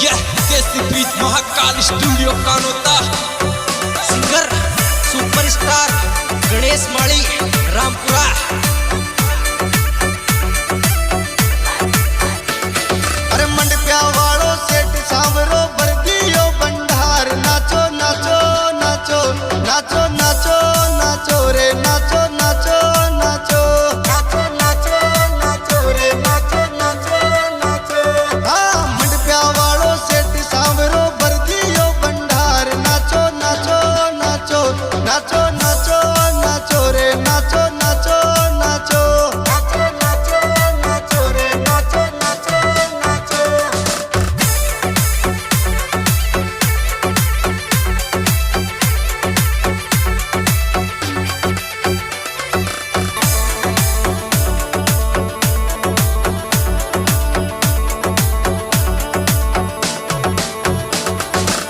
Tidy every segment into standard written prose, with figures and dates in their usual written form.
यह desi beat Mahakal studio Kanota, singer superstar Ganesh Mali Rampura. अरे मंडप्या वालों सेठ सांवरो बरगियो बंडार, नाचो नाचो नाचो नाचो नाचो नाचो रे नाचो नाचो नाचो नाचो नाचो नाचो रे नाचो नाचो नाचो। हाँ मंडप्या वालों सेठ सांवरो बरगियो बंडार, नाचो नाचो नाचो नाचो नाचो नाचो रे नाचो नाचो नाचो नाचो नाचो नाचो रे नाचो नाचो नाचो।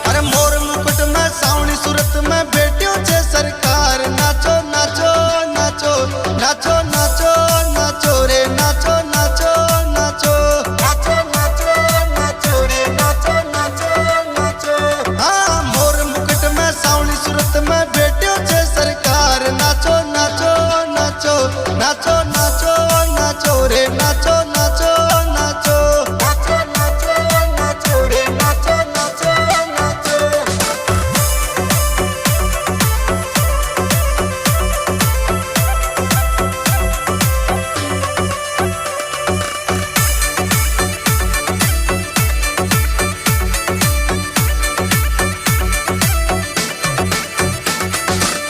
अरे मोर मुकुट में सावनी सूरत में बेटियों छे सरकार, नाचो नाचो नाचो नाचो नाचो नाचो रे नाचो नाचो नाचो नाचो नाचो नाचो रे नाचो नाचो नाचो। हाँ मोर मुकुट में सावनी सूरत में बेटियों छे सरकार, नाचो नाचो नाचो नाचो नाचो नाचो रे नाचो नाचो नाचो नाचो नाचो नाचो रे नाचो नाचो नाचो।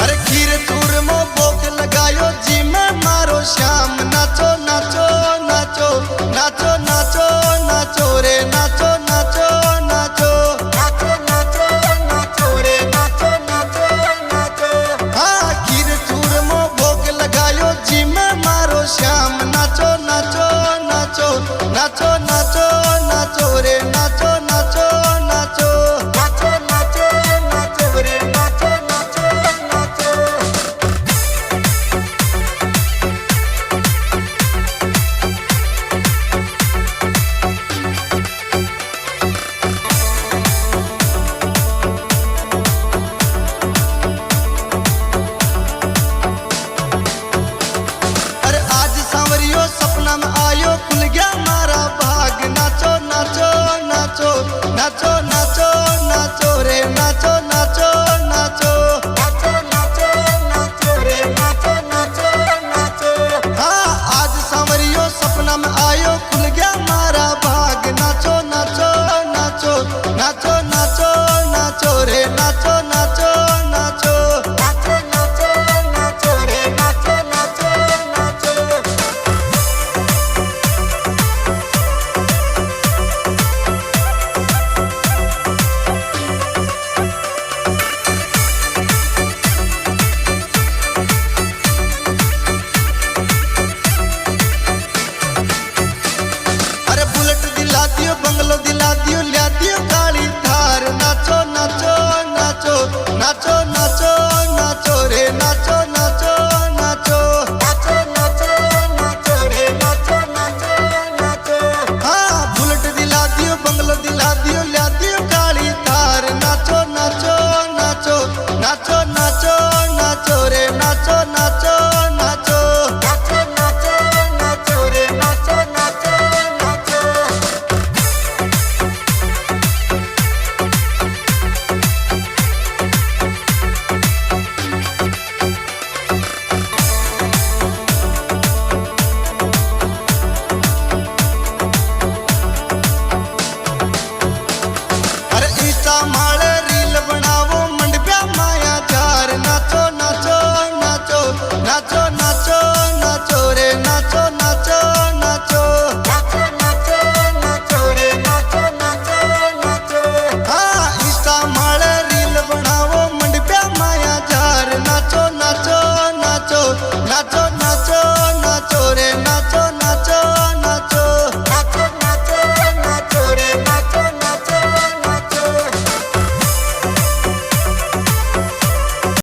अरे खीर चूरमो भोग लगायो जी में मारो श्याम, नाचो नाचो नाचो नाचो नाचो नाचो रे नाचो नाचो नाचो नाचो नाचो नाचो रे नाचो नाचो नाचो। हाँ खीर चूरमो भोग लगायो जी में मारो श्याम, नाचो नाचो नाचो नाचो नाचो नाचो रे नाचो नाचो नाचो नाचो नाचो नाचो रे नाचो नाचो नाचो। अरे आज सांवरियो सपना में आयो, खुल गया मारा भाग, नाचो नाचो नाचो नाचो नाचो नाचो रे नाचो नाचो नाचो नाचो नाचो नाचो रे नाचो नाचो नाचो। हाँ आज सांवरियो सपना में आयो,